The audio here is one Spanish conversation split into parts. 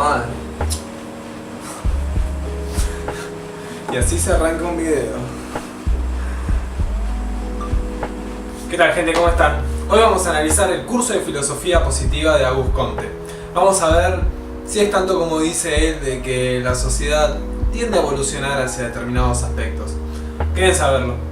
madre. Y así se arranca un video. ¿Qué tal, gente? ¿Cómo están? Hoy vamos a analizar el curso de filosofía positiva de Auguste Comte. Vamos a ver si es tanto como dice él de que la sociedad tiende a evolucionar hacia determinados aspectos. ¿Quieren saberlo?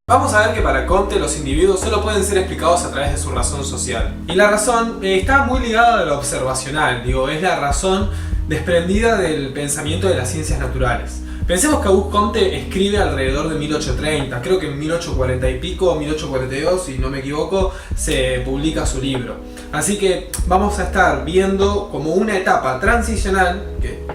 Vamos a ver que para Comte los individuos solo pueden ser explicados a través de su razón social. Y la razón está muy ligada a lo observacional, es la razón desprendida del pensamiento de las ciencias naturales. Pensemos que Auguste Comte escribe alrededor de 1830, creo que en 1840 y pico, 1842, si no me equivoco, se publica su libro. Así que vamos a estar viendo como una etapa transicional, que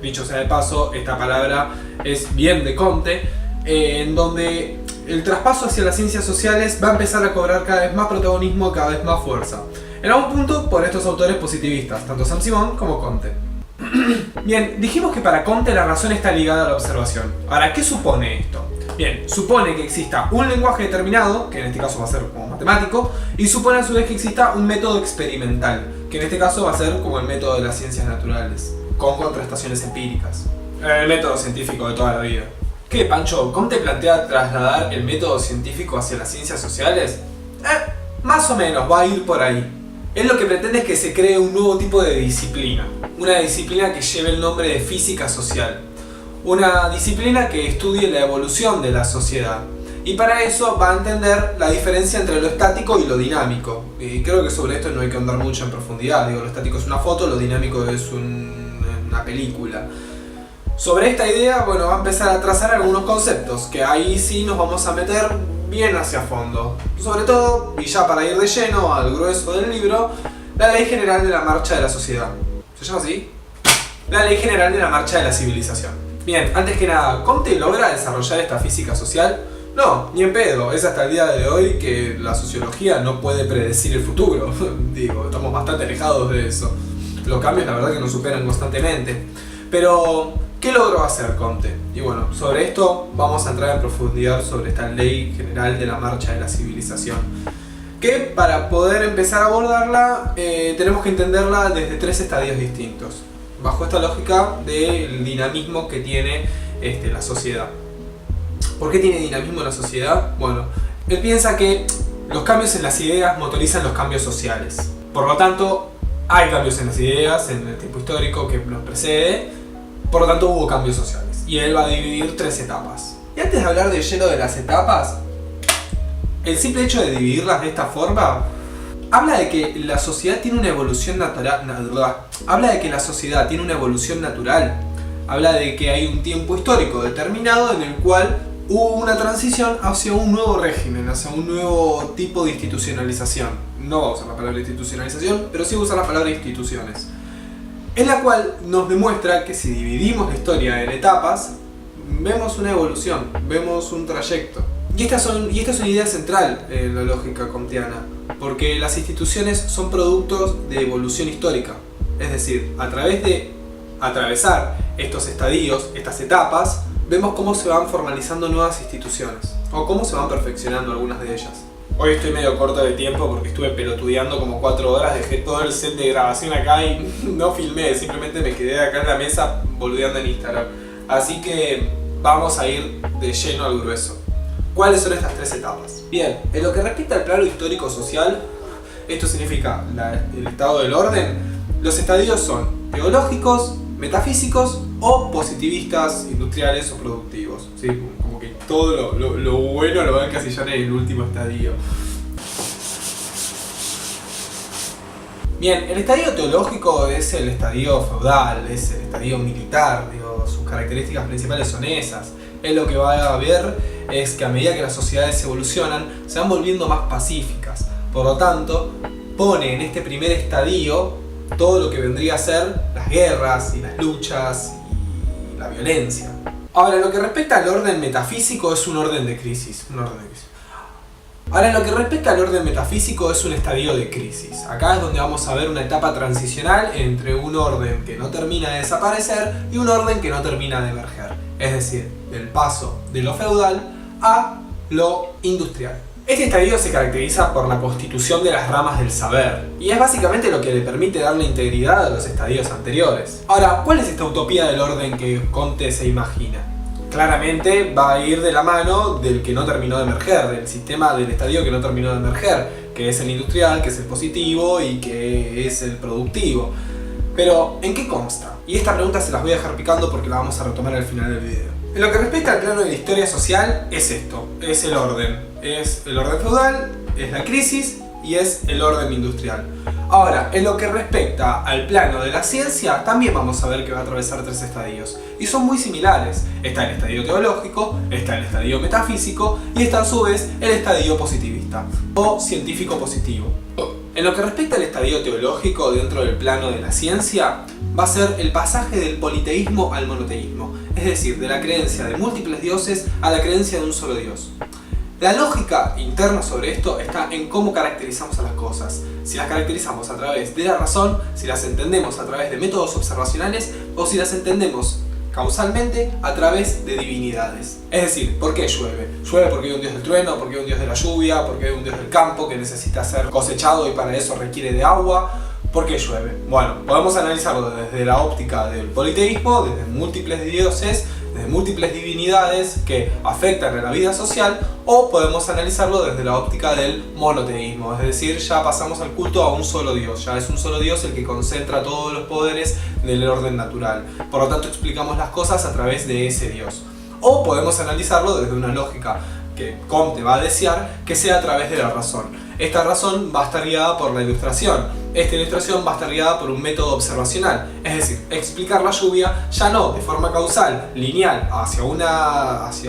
dicho sea de paso, esta palabra es bien de Comte, en donde el traspaso hacia las ciencias sociales va a empezar a cobrar cada vez más protagonismo, cada vez más fuerza. En algún punto por estos autores positivistas, tanto Saint-Simon como Comte. Bien, dijimos que para Comte la razón está ligada a la observación. Ahora, ¿qué supone esto? Bien, supone que exista un lenguaje determinado, que en este caso va a ser como matemático, y supone a su vez que exista un método experimental, que en este caso va a ser como el método de las ciencias naturales, con contrastaciones empíricas. El método científico de toda la vida. ¿Qué, Pancho? ¿Comte plantea trasladar el método científico hacia las ciencias sociales? Más o menos, va a ir por ahí. Él lo que pretende es que se cree un nuevo tipo de disciplina. Una disciplina que lleve el nombre de física social. Una disciplina que estudie la evolución de la sociedad. Y para eso va a entender la diferencia entre lo estático y lo dinámico. Y creo que sobre esto no hay que andar mucho en profundidad. Lo estático es una foto, lo dinámico es una película. Sobre esta idea, va a empezar a trazar algunos conceptos, que ahí sí nos vamos a meter bien hacia fondo. Sobre todo, y ya para ir de lleno al grueso del libro, la Ley General de la Marcha de la Sociedad. ¿Se llama así? La Ley General de la Marcha de la Civilización. Bien, antes que nada, ¿Comte logra desarrollar esta física social? No, ni en pedo. Es hasta el día de hoy que la sociología no puede predecir el futuro. Estamos bastante alejados de eso. Los cambios, la verdad, que nos superan constantemente. Pero ¿qué logró hacer Comte? Y sobre esto vamos a entrar en profundidad sobre esta Ley General de la Marcha de la Civilización. Que para poder empezar a abordarla tenemos que entenderla desde tres estadios distintos. Bajo esta lógica del dinamismo que tiene la sociedad. ¿Por qué tiene dinamismo la sociedad? Él piensa que los cambios en las ideas motorizan los cambios sociales. Por lo tanto, hay cambios en las ideas en el tiempo histórico que nos precede. Por lo tanto hubo cambios sociales, y él va a dividir tres etapas. Y antes de hablar de lleno de las etapas, el simple hecho de dividirlas de esta forma habla de que la sociedad tiene una evolución natural. Habla de que la sociedad tiene una evolución natural. Habla de que hay un tiempo histórico determinado en el cual hubo una transición hacia un nuevo régimen, hacia un nuevo tipo de institucionalización. No voy a usar la palabra institucionalización, pero sí voy a usar la palabra instituciones. En la cual nos demuestra que si dividimos la historia en etapas, vemos una evolución, vemos un trayecto. Y esta es una idea central en la lógica comtiana, porque las instituciones son productos de evolución histórica. Es decir, a través de atravesar estos estadios, estas etapas, vemos cómo se van formalizando nuevas instituciones, o cómo se van perfeccionando algunas de ellas. Hoy estoy medio corto de tiempo porque estuve pelotudeando como 4 horas, dejé todo el set de grabación acá y no filmé, simplemente me quedé acá en la mesa boludeando en Instagram. Así que vamos a ir de lleno al grueso. ¿Cuáles son estas tres etapas? Bien, en lo que respecta al plano histórico-social, esto significa el estado del orden. Los estadios son teológicos, metafísicos o positivistas, industriales o productivos. ¿Sí? Como que todo lo bueno lo van a encasillar en el último estadio. Bien, el estadio teológico es el estadio feudal, es el estadio militar, sus características principales son esas. Él lo que va a ver es que a medida que las sociedades evolucionan, se van volviendo más pacíficas. Por lo tanto, pone en este primer estadio todo lo que vendría a ser las guerras y las luchas y la violencia. Ahora, lo que respecta al orden metafísico es un orden de crisis. Ahora, en lo que respecta al orden metafísico, es un estadio de crisis. Acá es donde vamos a ver una etapa transicional entre un orden que no termina de desaparecer y un orden que no termina de emerger. Es decir, del paso de lo feudal a lo industrial. Este estadio se caracteriza por la constitución de las ramas del saber, y es básicamente lo que le permite darle integridad a los estadios anteriores. Ahora, ¿cuál es esta utopía del orden que Comte se imagina? Claramente va a ir de la mano del que no terminó de emerger, del sistema del estadio que no terminó de emerger, que es el industrial, que es el positivo y que es el productivo. Pero, ¿en qué consta? Y esta pregunta se las voy a dejar picando porque la vamos a retomar al final del video. En lo que respecta al plano de la historia social, es esto, es el orden. Es el orden feudal, es la crisis y es el orden industrial. Ahora, en lo que respecta al plano de la ciencia, también vamos a ver que va a atravesar tres estadios. Y son muy similares. Está el estadio teológico, está el estadio metafísico y está a su vez el estadio positivista o científico positivo. En lo que respecta al estadio teológico dentro del plano de la ciencia, va a ser el pasaje del politeísmo al monoteísmo, es decir, de la creencia de múltiples dioses a la creencia de un solo dios. La lógica interna sobre esto está en cómo caracterizamos a las cosas. Si las caracterizamos a través de la razón, si las entendemos a través de métodos observacionales o si las entendemos causalmente a través de divinidades. Es decir, ¿por qué llueve? Llueve porque hay un dios del trueno, porque hay un dios de la lluvia, porque hay un dios del campo que necesita ser cosechado y para eso requiere de agua. ¿Por qué llueve? Bueno, podemos analizarlo desde la óptica del politeísmo, desde múltiples dioses, desde múltiples divinidades que afectan a la vida social, o podemos analizarlo desde la óptica del monoteísmo, es decir, ya pasamos al culto a un solo dios, ya es un solo dios el que concentra todos los poderes del orden natural, por lo tanto explicamos las cosas a través de ese dios. O podemos analizarlo desde una lógica que Comte va a desear que sea a través de la razón. Esta razón va a estar guiada por la ilustración. Esta ilustración va a estar guiada por un método observacional, es decir, explicar la lluvia ya no de forma causal, lineal, hacia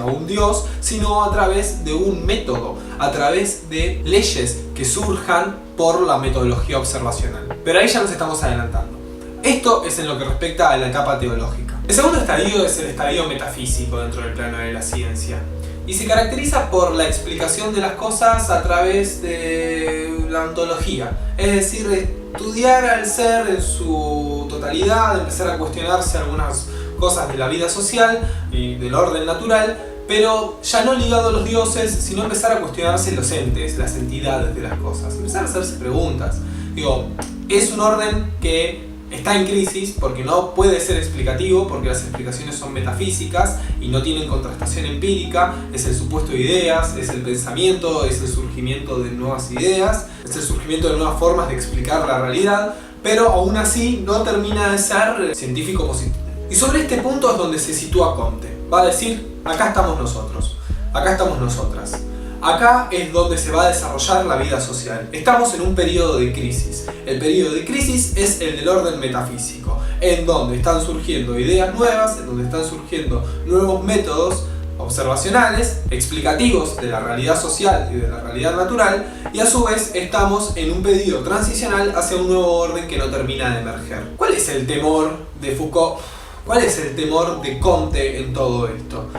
un dios, sino a través de un método, a través de leyes que surjan por la metodología observacional. Pero ahí ya nos estamos adelantando. Esto es en lo que respecta a la etapa teológica. El segundo estadio es el estadio metafísico dentro del plano de la ciencia. Y se caracteriza por la explicación de las cosas a través de la ontología, es decir, estudiar al ser en su totalidad, empezar a cuestionarse algunas cosas de la vida social y del orden natural, pero ya no ligado a los dioses, sino empezar a cuestionarse los entes, las entidades de las cosas, empezar a hacerse preguntas. Digo, es un orden que está en crisis porque no puede ser explicativo, porque las explicaciones son metafísicas y no tienen contrastación empírica, es el supuesto de ideas, es el pensamiento, es el surgimiento de nuevas ideas, es el surgimiento de nuevas formas de explicar la realidad, pero aún así no termina de ser científico positivo. Y sobre este punto es donde se sitúa Comte. Va a decir, acá estamos nosotros, acá estamos nosotras. Acá es donde se va a desarrollar la vida social. Estamos en un periodo de crisis. El periodo de crisis es el del orden metafísico, en donde están surgiendo ideas nuevas, en donde están surgiendo nuevos métodos observacionales, explicativos de la realidad social y de la realidad natural, y a su vez estamos en un periodo transicional hacia un nuevo orden que no termina de emerger. ¿Cuál es el temor de Foucault? ¿Cuál es el temor de Comte en todo esto?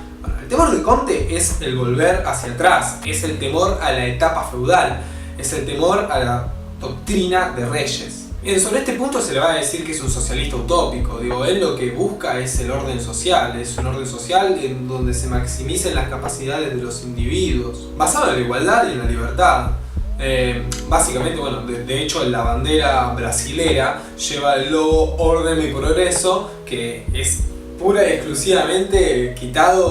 El temor de Comte es el volver hacia atrás, es el temor a la etapa feudal, es el temor a la doctrina de reyes. Bien, sobre este punto se le va a decir que es un socialista utópico. Digo, él lo que busca es el orden social, es un orden social en donde se maximicen las capacidades de los individuos, basado en la igualdad y en la libertad. Básicamente, bueno, de hecho la bandera brasilera lleva el logo Orden y Progreso, que es pura y exclusivamente quitado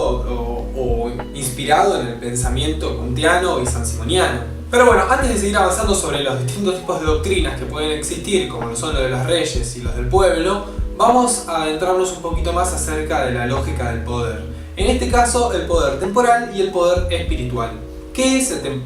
o inspirado en el pensamiento kantiano y sansimoniano. Pero bueno, antes de seguir avanzando sobre los distintos tipos de doctrinas que pueden existir, como lo son los de los reyes y los del pueblo, vamos a adentrarnos un poquito más acerca de la lógica del poder. En este caso, el poder temporal y el poder espiritual. ¿Qué es el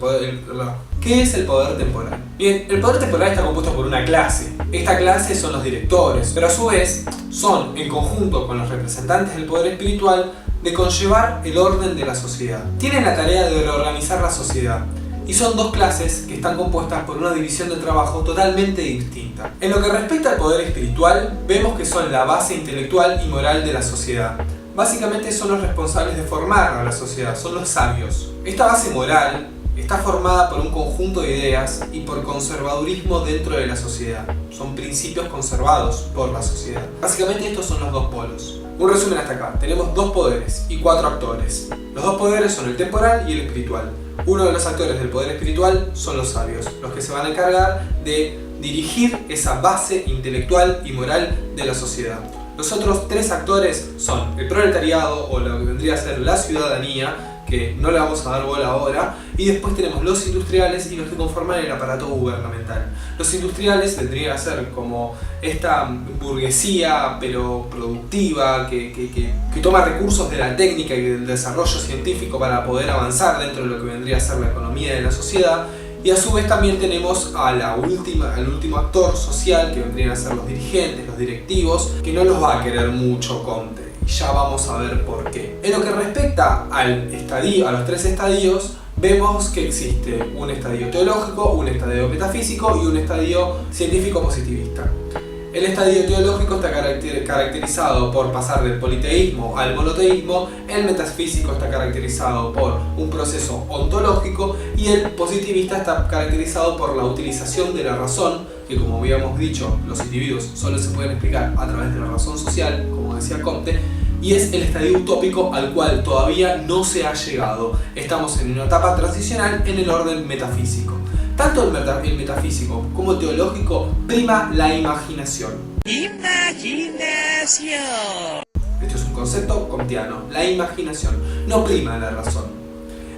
poder temporal? Bien, el poder temporal está compuesto por una clase. Esta clase son los directores, pero a su vez son, en conjunto con los representantes del poder espiritual, de conllevar el orden de la sociedad. Tienen la tarea de reorganizar la sociedad. Y son dos clases que están compuestas por una división de trabajo totalmente distinta. En lo que respecta al poder espiritual, vemos que son la base intelectual y moral de la sociedad. Básicamente son los responsables de formar a la sociedad, son los sabios. Esta base moral está formada por un conjunto de ideas y por conservadurismo dentro de la sociedad. Son principios conservados por la sociedad. Básicamente estos son los dos polos. Un resumen hasta acá. Tenemos dos poderes y cuatro actores. Los dos poderes son el temporal y el espiritual. Uno de los actores del poder espiritual son los sabios, los que se van a encargar de dirigir esa base intelectual y moral de la sociedad. Los otros tres actores son el proletariado, o lo que vendría a ser la ciudadanía, que no le vamos a dar bola ahora, y después tenemos los industriales y los que conforman el aparato gubernamental. Los industriales vendrían a ser como esta burguesía pero productiva que toma recursos de la técnica y del desarrollo científico para poder avanzar dentro de lo que vendría a ser la economía de la sociedad. Y a su vez también tenemos al último actor social, que vendrían a ser los dirigentes, los directivos, que no los va a querer mucho Comte. Y ya vamos a ver por qué. En lo que respecta a los tres estadios, vemos que existe un estadio teológico, un estadio metafísico y un estadio científico-positivista. El estadio teológico está caracterizado por pasar del politeísmo al monoteísmo, el metafísico está caracterizado por un proceso ontológico y el positivista está caracterizado por la utilización de la razón, que como habíamos dicho, los individuos solo se pueden explicar a través de la razón social, como decía Comte, y es el estadio utópico al cual todavía no se ha llegado. Estamos en una etapa transicional en el orden metafísico. Tanto el metafísico como el teológico prima la imaginación. Imaginación. Este es un concepto comtiano. La imaginación no prima la razón.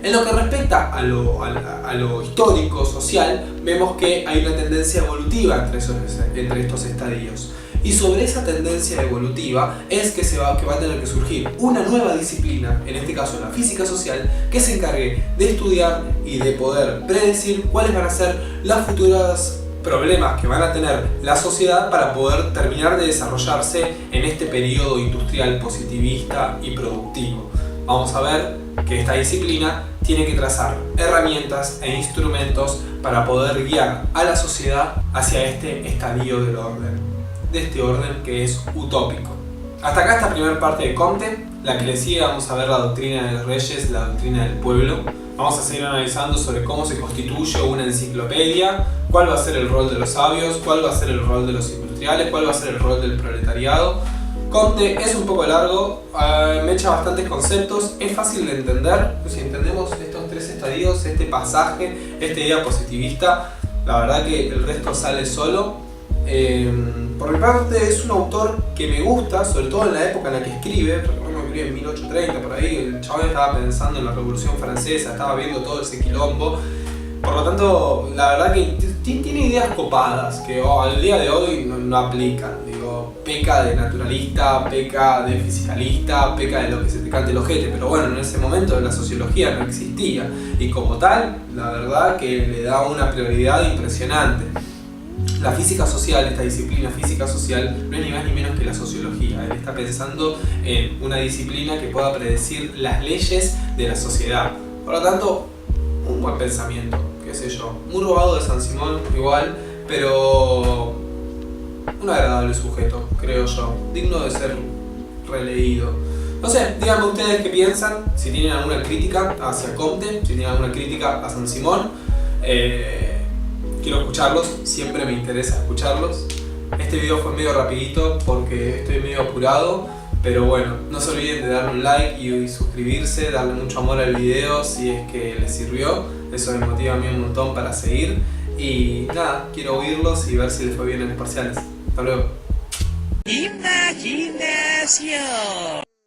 En lo que respecta a lo histórico, social, vemos que hay una tendencia evolutiva entre estos estadios. Y sobre esa tendencia evolutiva es que va a tener que surgir una nueva disciplina, en este caso la física social, que se encargue de estudiar y de poder predecir cuáles van a ser los futuros problemas que van a tener la sociedad para poder terminar de desarrollarse en este periodo industrial positivista y productivo. Vamos a ver que esta disciplina tiene que trazar herramientas e instrumentos para poder guiar a la sociedad hacia este estadio del orden. De este orden que es utópico. Hasta acá esta primera parte de Comte. La que le sigue vamos a ver la doctrina de los reyes, la doctrina del pueblo. Vamos a seguir analizando sobre cómo se constituye una enciclopedia, cuál va a ser el rol de los sabios, cuál va a ser el rol de los industriales, cuál va a ser el rol del proletariado. Comte es un poco largo, me echa bastantes conceptos, es fácil de entender. Si entendemos estos tres estadios, este pasaje, esta idea positivista, la verdad que el resto sale solo. Por mi parte es un autor que me gusta, sobre todo en la época en la que escribe. Recuerdo que escribe en 1830, por ahí el chaval estaba pensando en la Revolución Francesa, estaba viendo todo ese quilombo. Por lo tanto, la verdad que tiene ideas copadas que al día de hoy no aplican. Digo, peca de naturalista, peca de fisicalista, peca de lo que se te cante el ojete. Pero bueno, en ese momento la sociología no existía y como tal, la verdad que le da una prioridad impresionante. La física social, esta disciplina física social, no es ni más ni menos que la sociología. Él está pensando en una disciplina que pueda predecir las leyes de la sociedad. Por lo tanto, un buen pensamiento, qué sé yo. Muy robado de San Simón, igual, pero un agradable sujeto, creo yo. Digno de ser releído. No sé, díganme ustedes qué piensan, si tienen alguna crítica hacia Comte, si tienen alguna crítica a San Simón. Quiero escucharlos, siempre me interesa escucharlos. Este video fue medio rapidito porque estoy medio apurado, pero bueno, no se olviden de darle un like y suscribirse, darle mucho amor al video si es que les sirvió. Eso me motiva a mí un montón para seguir. Y nada, quiero oírlos y ver si les fue bien en los parciales. Hasta luego. Imaginación.